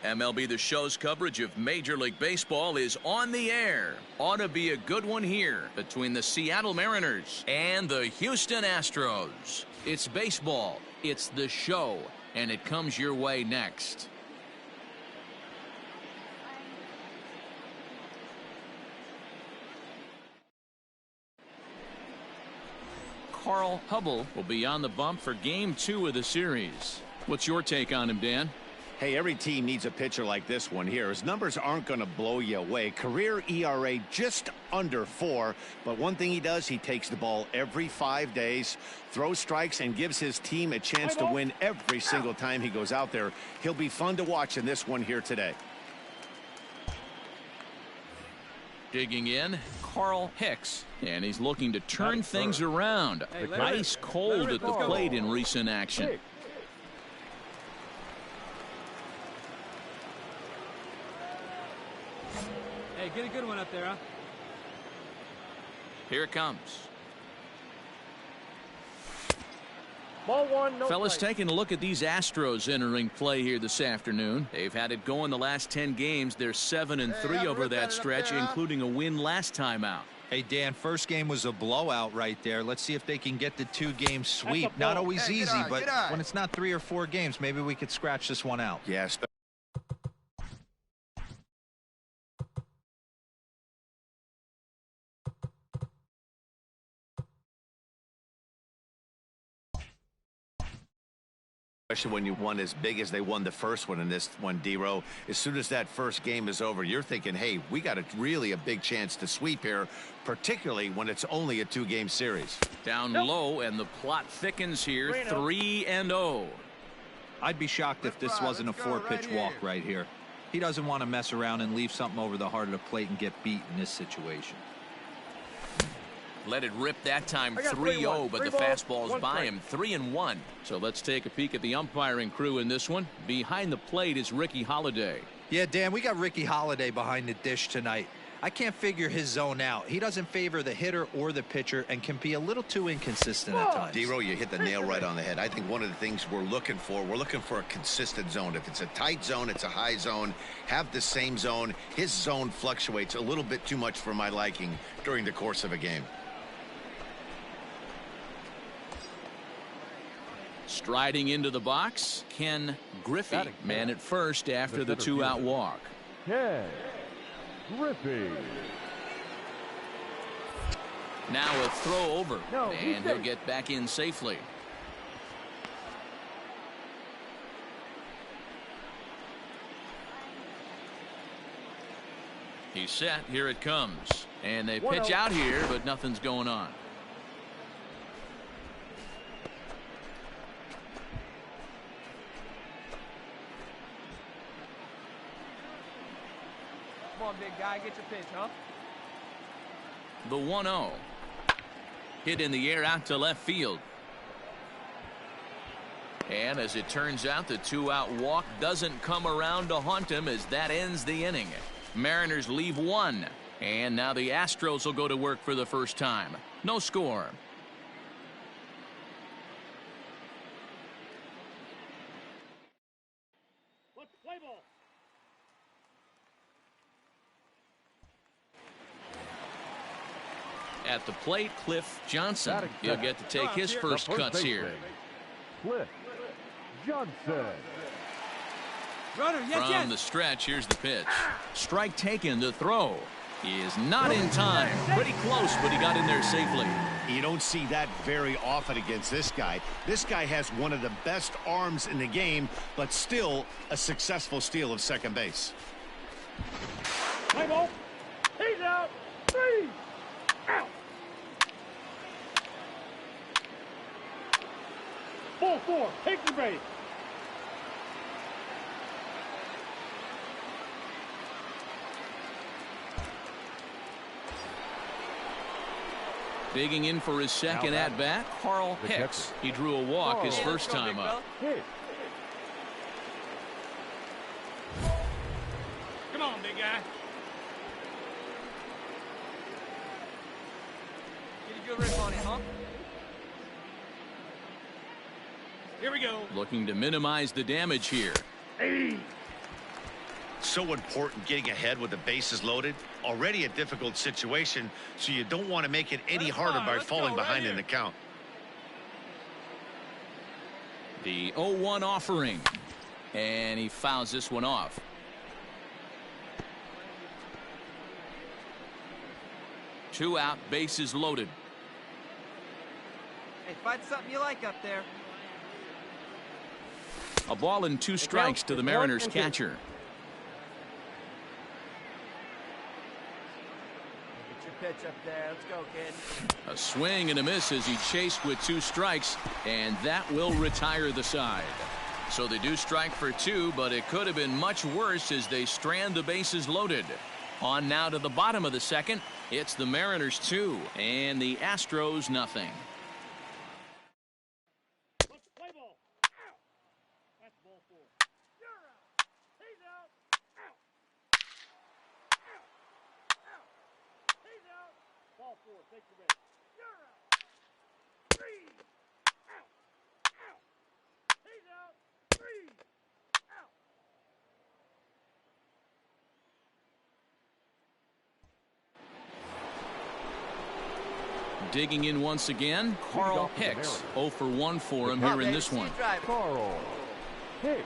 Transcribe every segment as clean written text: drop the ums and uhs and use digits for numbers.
MLB The Show's coverage of Major League Baseball is on the air. Ought to be a good one here between the Seattle Mariners and the Houston Astros. It's baseball, it's The Show, and it comes your way next. Carl Hubble will be on the bump for Game 2 of the series. What's your take on him, Dan? Hey, every team needs a pitcher like this one here. His numbers aren't going to blow you away. Career ERA just under 4. But one thing he does, he takes the ball every 5 days, throws strikes, and gives his team a chance to win every single time he goes out there. He'll be fun to watch in this one here today. Digging in, Carl Hicks, and he's looking to turn things around. Ice cold at the plate in recent action. Hey, get a good one up there, huh? Here it comes. Ball one, no Fellas, play. taking a look at these Astros entering play here this afternoon. They've had it going the last 10 games. They're 7-3 over that stretch, including a win last time out. Hey, Dan, first game was a blowout right there. Let's see if they can get the 2-game sweep. Not always easy, but when it's not 3 or 4 games, maybe we could scratch this one out. Yes. Especially when you won as big as they won the first one in this one, D-Row. As soon as that first game is over, you're thinking, hey, we got really a big chance to sweep here, particularly when it's only a 2-game series. Down low, and the plot thickens here, 3-0. I'd be shocked if this wasn't a 4-pitch walk right here. He doesn't want to mess around and leave something over the heart of the plate and get beat in this situation. Let it rip that time, 3-0, but the fastball's by him, 3-1. So let's take a peek at the umpiring crew in this one. Behind the plate is Ricky Holiday. Yeah, Dan, we got Ricky Holiday behind the dish tonight. I can't figure his zone out. He doesn't favor the hitter or the pitcher and can be a little too inconsistent at times. D-Row, you hit the nail right on the head. I think one of the things we're looking for a consistent zone. If it's a tight zone, it's a high zone. Have the same zone. His zone fluctuates a little bit too much for my liking during the course of a game. Striding into the box, Ken Griffey, man at first after the 2-out walk. Ken Griffey. Now a throw over, and he'll get back in safely. He's set. Here it comes. And they pitch out here, but nothing's going on. Come on, big guy, get your pitch, huh? The 1-0. Hit in the air out to left field. And as it turns out, the 2-out walk doesn't come around to haunt him as that ends the inning. Mariners leave 1. And now the Astros will go to work for the first time. No score. At the plate, Cliff Johnson. He'll get to take his first cuts here. Cliff Johnson. Runner, From the stretch, here's the pitch. Strike taken, the throw. He is not in time. Pretty close, but he got in there safely. You don't see that very often against this guy. This guy has one of the best arms in the game, but still a successful steal of second base. Play ball. He's out. 3 out. Ball 4. Take the base. Digging in for his second at-bat, Carl Hicks. He drew a walk his first time up. Come on, big guy. Get a good rip on him, huh? Here we go. Looking to minimize the damage here. so important getting ahead with the bases loaded. Already a difficult situation, so you don't want to make it any harder by falling behind in the count. The 0-1 offering. And he fouls this one off. Two out, bases loaded. Hey, find something you like up there. A ball and two strikes to the Mariners catcher. Get your pitch up there. Let's go, kid. A swing and a miss as he chased with two strikes, and that will retire the side. So they do strike for two, but it could have been much worse as they strand the bases loaded. On now to the bottom of the second. It's the Mariners 2 and the Astros nothing. Play ball. Out. That's ball 4. You're out. He's out. Out. Out. Out. He's out. Ball 4. Take the base. You're out. 3. Out. Out. He's out. 3. Out. Digging in once again, Carl Hicks. 0 for 1 for him here in this one. Carl Hicks.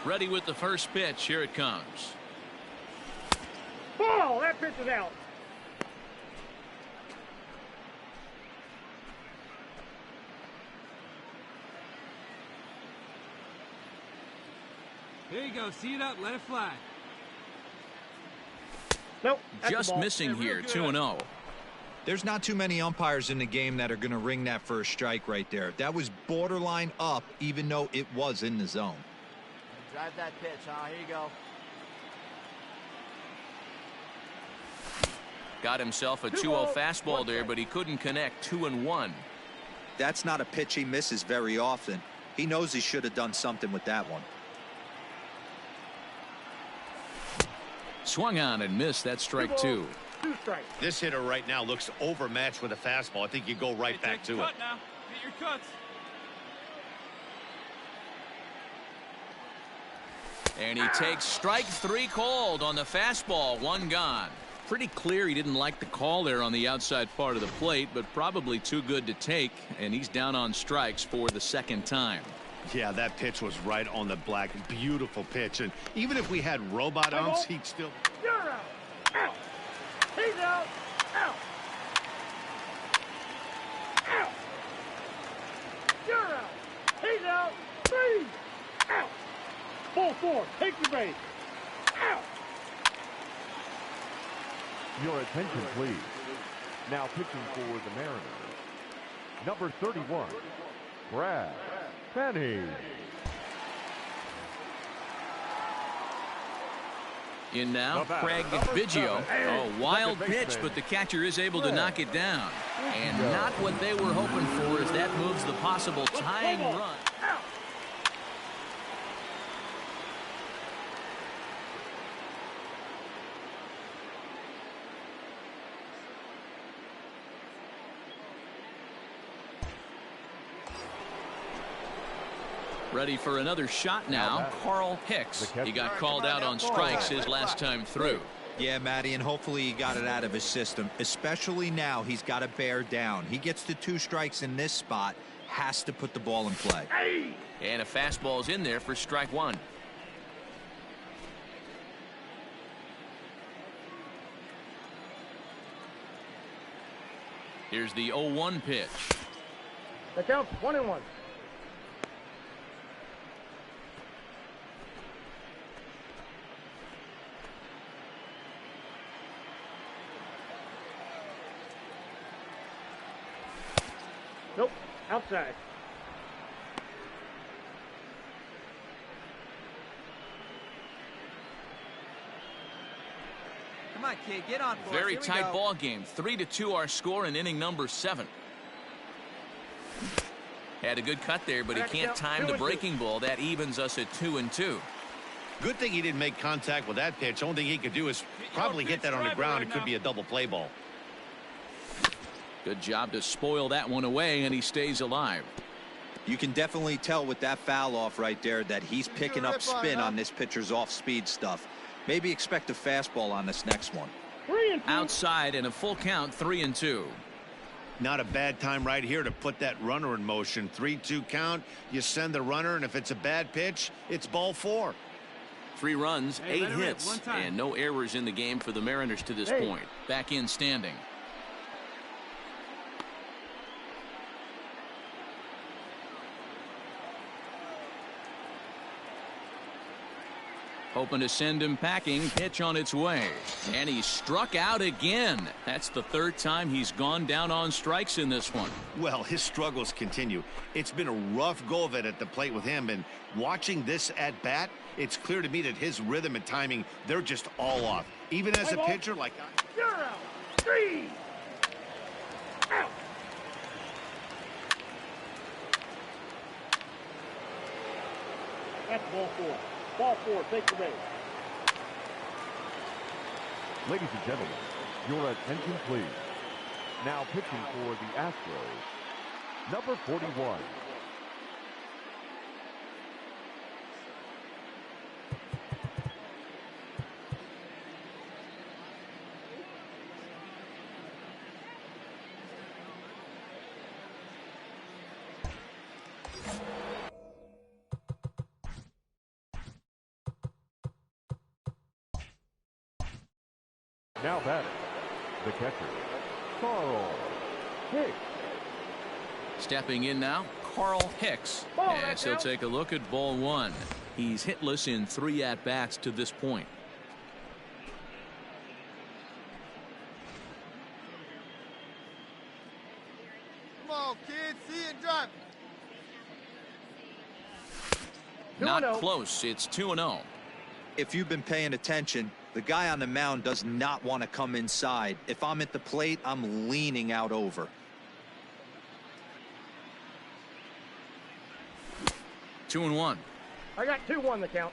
Ready with the first pitch. Here it comes. Ball. That pitch is out. There you go. See it up. Let it fly. Nope. Just missing here, 2-0. There's not too many umpires in the game that are going to ring that first strike right there. That was borderline up, even though it was in the zone. Drive that pitch, huh? Here you go. Got himself a 2-0 fastball there, but he couldn't connect. 2-1. That's not a pitch he misses very often. He knows he should have done something with that one. Swung on and missed. That strike 2. 2 strikes. This hitter right now looks overmatched with a fastball. I think you go right back to it. Cut now. Get your cuts. And he takes strike 3 called on the fastball. 1 gone. Pretty clear he didn't like the call there on the outside part of the plate, but probably too good to take, and he's down on strikes for the second time. Yeah, that pitch was right on the black. Beautiful pitch. And even if we had robot umps, he'd still... You're out. Out. He's out. Out. Out. You're out. He's out. 3. Out. Ball 4. Take the base. Out. Your attention, please. Now pitching for the Mariners, number 31, Brad Penny. In now, Craig Biggio. A wild pitch, but the catcher is able to knock it down. And not what they were hoping for as that moves the possible tying run. Ready for another shot now, Carl Hicks. He got called out on strikes his last time through. Yeah, Matty, and hopefully he got it out of his system. Especially now, he's got to bear down. He gets the 2 strikes in this spot, has to put the ball in play. And a fastball's in there for strike 1. Here's the 0-1 pitch. That counts. 1-1. Nope. Outside. Come on, kid. Get on for us. Very Here we tight go. ball game. 3-2 our score in inning number 7. Had a good cut there, but he can't time the breaking ball. That evens us at 2-2. Good thing he didn't make contact with that pitch. Only thing he could do is probably hit that on the ground. It could be a double play ball. Good job to spoil that one away, and he stays alive. You can definitely tell with that foul off right there that he's picking up spin on this pitcher's off-speed stuff. Maybe expect a fastball on this next one. 3-2. Outside and a full count, 3-2. Not a bad time right here to put that runner in motion. 3-2 count. You send the runner, and if it's a bad pitch, it's ball 4. 3 runs, Hey, 8 let it rip, hits, one time. and no errors in the game for the Mariners to this point. Back in standing. Hoping to send him packing. Pitch on its way. And he struck out again. That's the 3rd time he's gone down on strikes in this one. Well, his struggles continue. It's been a rough go of it at the plate with him, and watching this at bat, it's clear to me that his rhythm and timing, they're just all off. Even as a pitcher like You're out. 3. Out. That's ball 4. Ball 4, take the base. Ladies and gentlemen, your attention please. Now pitching for the Astros, number 41. Now batting, the catcher, Carl Hicks. Stepping in now, Carl Hicks. As he'll take a look at ball 1. He's hitless in 3 at-bats to this point. Come on, kids. See it drive. Not close. It's 2-0. If you've been paying attention, the guy on the mound does not want to come inside. If I'm at the plate, I'm leaning out over. 2-1. I got 2-1 the count.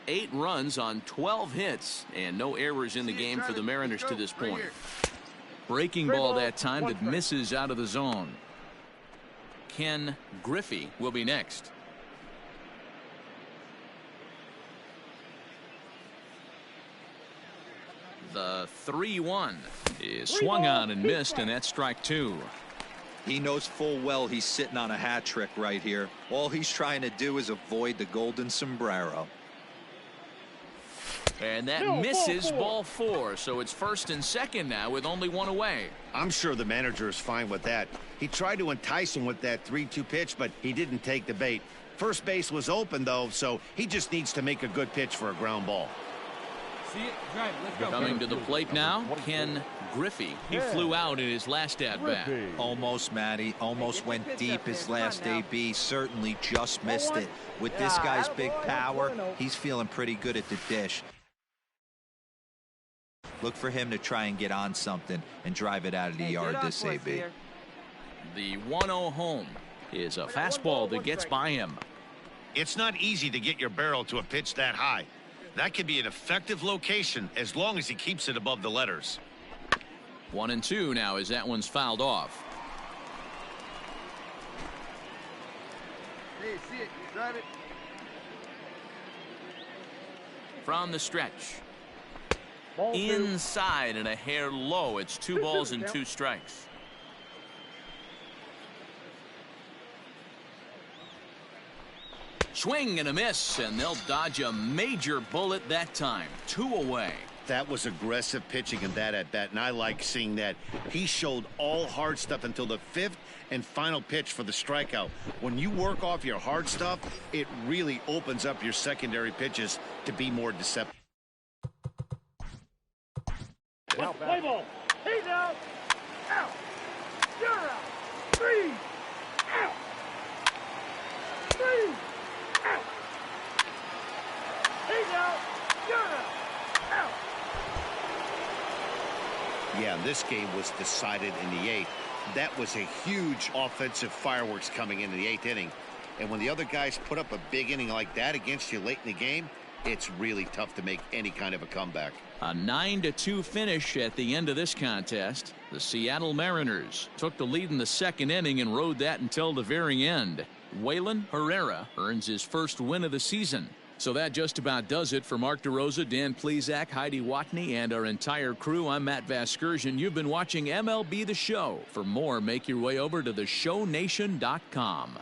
Eight runs on 12 hits and no errors in the game for the Mariners to this point. Breaking ball that time that misses out of the zone. Ken Griffey will be next. The 3-1 is swung on and missed, and that's strike 2. He knows full well he's sitting on a hat trick right here. All he's trying to do is avoid the golden sombrero. And that misses ball 4, so it's 1st and 2nd now with only 1 away. I'm sure the manager is fine with that. He tried to entice him with that 3-2 pitch, but he didn't take the bait. First base was open, though, so he just needs to make a good pitch for a ground ball. See it, drive. Let's go. Coming to the plate now, Ken Griffey. He flew out in his last at-bat. Almost, Matty. Almost went deep his last AB. Certainly just missed it. With this guy's big power, he's feeling pretty good at the dish. Look for him to try and get on something and drive it out of the yard this AB. The 1-0 home is a fastball that gets by him. It's not easy to get your barrel to a pitch that high. That could be an effective location as long as he keeps it above the letters. 1-2 now as that one's fouled off. Hey, see it, drive it. From the stretch. Ball 2. Inside and a hair low. It's 2 balls and 2 strikes. Swing and a miss, and they'll dodge a major bullet that time. 2 away. That was aggressive pitching in that at bat, and I like seeing that. He showed all hard stuff until the 5th and final pitch for the strikeout. When you work off your hard stuff, it really opens up your secondary pitches to be more deceptive. Now Play ball. He's out. Out. You're out. 3. Out. 3. Out. He's out. You're out. Out. Yeah, this game was decided in the 8th. That was a huge offensive fireworks coming into the 8th inning. And when the other guys put up a big inning like that against you late in the game, it's really tough to make any kind of a comeback. A 9-2 finish at the end of this contest. The Seattle Mariners took the lead in the 2nd inning and rode that until the very end. Waylon Herrera earns his first win of the season. So that just about does it for Mark DeRosa, Dan Plesac, Heidi Watney, and our entire crew. I'm Matt Vasgersian. You've been watching MLB The Show. For more, make your way over to theshownation.com.